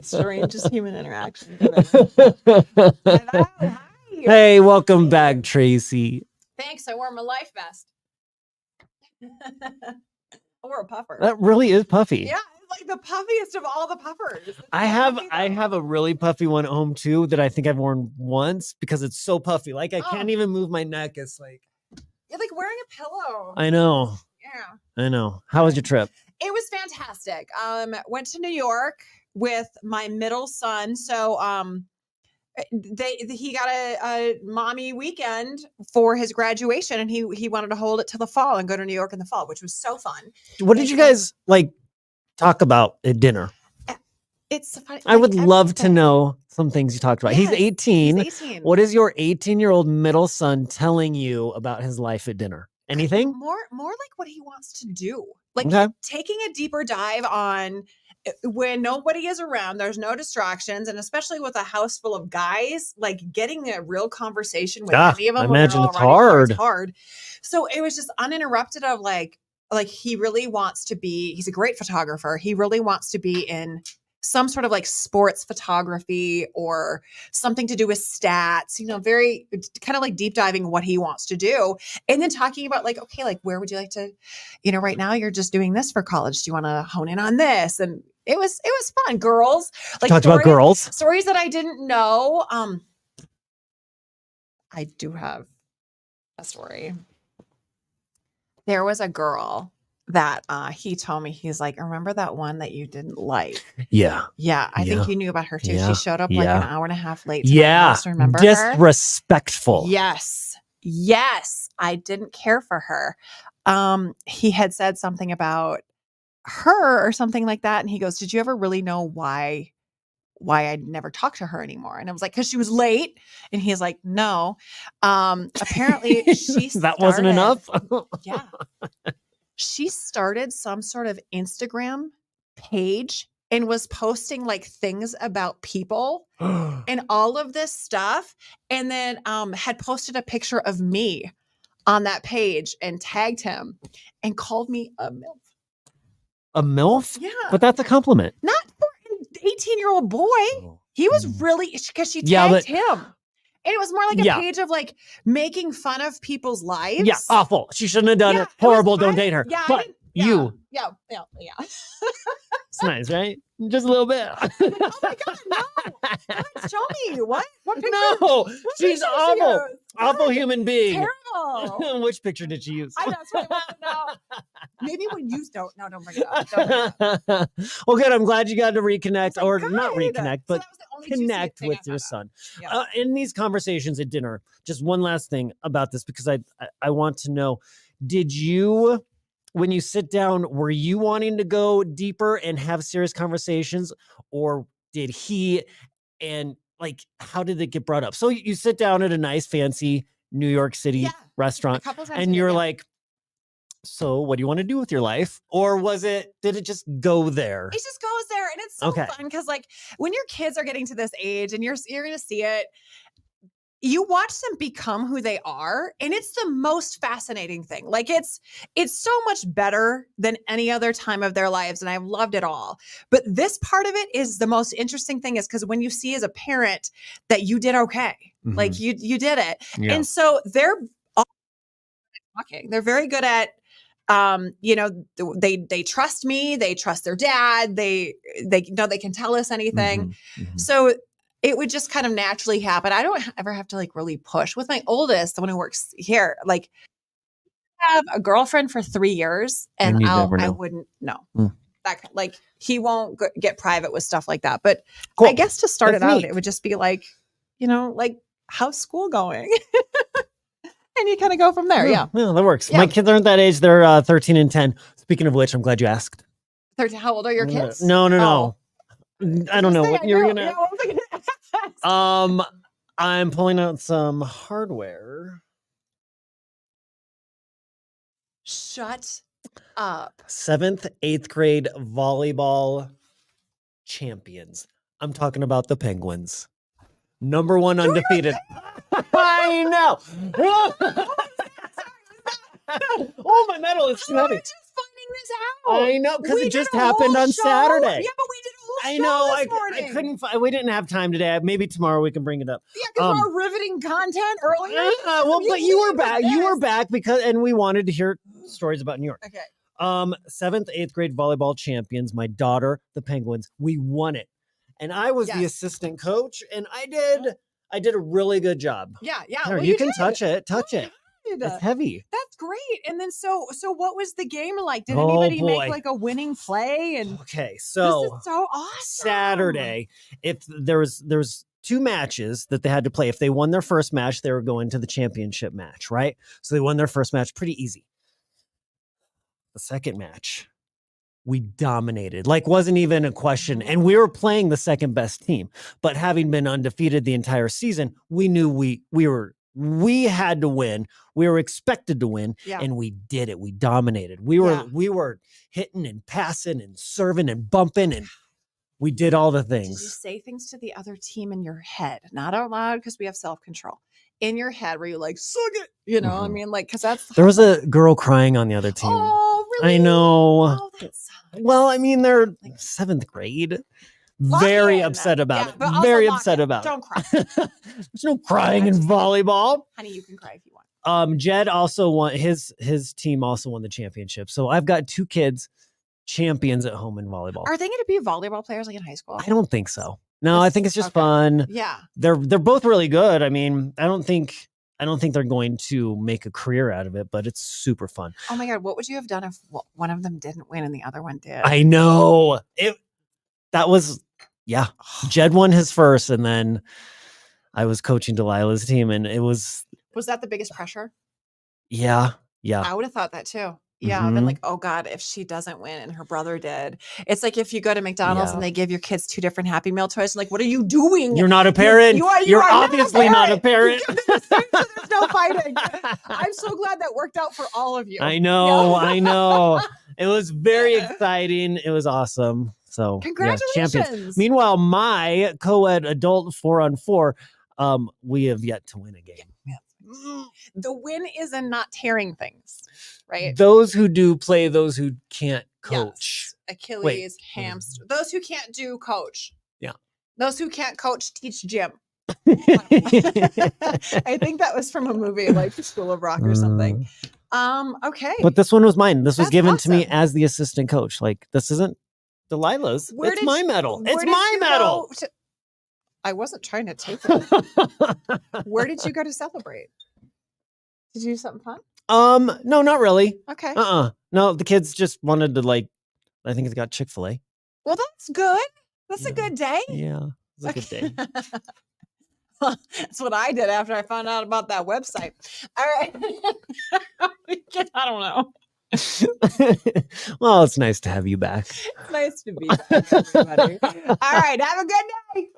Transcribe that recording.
Strangest human interaction. Hey, welcome back, Tracy. Thanks. I wore my life vest. I wore a puffer. That really is puffy. Yeah, it's like the puffiest of all the puffers. It's I so have puffy, I though. have a really puffy one at home too that I think I've worn once because it's so puffy. Like I can't even move my neck. It's like you're like wearing a pillow. I know. Yeah. I know. How was your trip? It was fantastic. Went to New York with my middle son. So he got a mommy weekend for his graduation, and he wanted to hold it till the fall and go to New York in the fall, which was so fun. What did you guys like talk about at dinner? It's funny. I would love to know some things you talked about. Yes, he's 18. He's 18. What is your 18-year-old middle son telling you about his life at dinner? Anything? More like what he wants to do. Like taking a deeper dive on when nobody is around, there's no distractions, and especially with a house full of guys, like getting a real conversation with any of them. I imagine it's hard. It's hard. So it was just uninterrupted of like he really wants to be, he's a great photographer. He really wants to be in some sort of like sports photography or something to do with stats, very kind of like deep diving what he wants to do. And then talking about like, okay, like where would you like to, right now you're just doing this for college. Do you want to hone in on this? And it was fun. Girls, like talked about girls, stories that I didn't know. I do have a story. There was a girl that he told me, he's like, remember that one that you didn't like? Yeah. I think you knew about her too. Yeah. She showed up like an hour and a half late to my house. Remember disrespectful. her? Yes. I didn't care for her. He had said something about her or something like that. And he goes, did you ever really know why I'd never talked to her anymore? And I was like, because she was late. And he's like, no. Apparently that wasn't enough. Yeah. She started some sort of Instagram page and was posting like things about people and all of this stuff. And then had posted a picture of me on that page and tagged him and called me a MILF. A MILF? Yeah. But that's a compliment. Not for an 18-year-old boy. Oh. He was really, because she tagged him. And it was more like a page of like making fun of people's lives. Yeah, awful. She shouldn't have done it. Horrible. Don't date her. Yeah, but you. Yeah. It's nice, right? Just a little bit. Oh my God, no. Show me. What picture? No, she's awful. Awful human being. Terrible. Which picture did she use? I know. That's what I want to know. Maybe when you don't bring it up. Don't bring it up. Well, good. I'm glad you got to reconnect, or good. not reconnect, but so connect with your son. Yeah. In these conversations at dinner, just one last thing about this, because I want to know, did you, when you sit down, were you wanting to go deeper and have serious conversations, or did he? And like, how did it get brought up? So you sit down at a nice, fancy New York City restaurant, and you're like, so what do you want to do with your life? Or did it just go there? It just goes there. And it's so fun because like when your kids are getting to this age and you're going to see it, you watch them become who they are. And it's the most fascinating thing. Like it's so much better than any other time of their lives. And I've loved it all. But this part of it is the most interesting thing, is because when you see as a parent that you did okay, like you did it. Yeah. And so they're all talking. They're very good at, they trust me. They trust their dad. They know they can tell us anything. So it would just kind of naturally happen. I don't ever have to like really push. With my oldest, the one who works here, like I have a girlfriend for 3 years and I wouldn't know. That like he won't get private with stuff like that. But I guess to start it out, it would just be like, like how's school going? And you kind of go from there. Yeah, that works. Yeah. My kids aren't that age. They're 13 and 10. Speaking of which, I'm glad you asked. 13. How old are your kids? No. I don't know what you're going to... I'm pulling out some hardware. Shut up. 7th, 8th grade volleyball champions. I'm talking about the Penguins. Number 1 undefeated. I know. Oh, my medal is too heavy. finding this out? I know, because We it just did a happened whole on show. Saturday. Yeah, but we did a whole I show know. this morning. I couldn't find. We didn't have time today. Maybe tomorrow we can bring it up. Yeah, because we're riveting content earlier. Well, but you were back. You were back and we wanted to hear stories about New York. Okay. 7th, 8th grade volleyball champions. My daughter, the Penguins. We won it, and I was the assistant coach, and I did a really good job. Yeah. Here, Well, you can did. touch it. Touch it. It's heavy. That's great. And then so what was the game like? Did anybody make like a winning play? And okay, so this is so awesome. Saturday, if there's 2 matches that they had to play. If they won their first match, they were going to the championship match, right? So they won their first match pretty easy. The second match, we dominated. Like, wasn't even a question. And we were playing the second best team. But having been undefeated the entire season, we knew we had to win. We were expected to win, and we did it. We dominated. We were hitting and passing and serving and bumping, and we did all the things. Did you say things to the other team in your head, not out loud because we have self-control? In your head, where you like, suck it, I mean, like, because that's there was a girl crying on the other team. Oh, really? I know. Oh, that sucks. Well, I mean, they're like 7th grade. Very upset about it. Very upset about it. Don't cry. There's no crying in volleyball. Honey, you can cry if you want. Jed also won, his team also won the championship. So I've got 2 kids champions at home in volleyball. Are they going to be volleyball players like in high school? I don't think so. No, I think it's just fun. Yeah. They're both really good. I mean, I don't think they're going to make a career out of it, but it's super fun. Oh my God. What would you have done if one of them didn't win and the other one did? I know. Jed won his first, and then I was coaching Delilah's team, and it was. Was that the biggest pressure? Yeah. I would have thought that too. Yeah. I've been like, oh God, if she doesn't win and her brother did. It's like if you go to McDonald's and they give your kids 2 different Happy Meal toys. Like, what are you doing? You're not a parent. You're obviously not a parent. There's no fighting. I'm so glad that worked out for all of you. I know. I know. It was very exciting. It was awesome. So congratulations. Champions. Meanwhile, my co-ed adult 4-on-4, we have yet to win a game. The win is in not tearing things, right? Those who do play, those who can't coach. Yes. Achilles, hamster. Those who can't do coach. Yeah. Those who can't coach teach gym. I think that was from a movie like School of Rock or something. Okay. But this one was mine. This was given to me as the assistant coach. Like, this isn't Delilah's. It's my medal. It's my medal. I wasn't trying to take it. Where did you go to celebrate? Did you do something fun? No, not really. Okay. No, the kids just wanted to, like, I think it's got Chick-fil-A. Well, that's good. That's a good day. Yeah, it's a good day. That's what I did after I found out about that website. All right. I don't know. Well, it's nice to have you back. It's nice to be back, everybody. All right. Have a good day.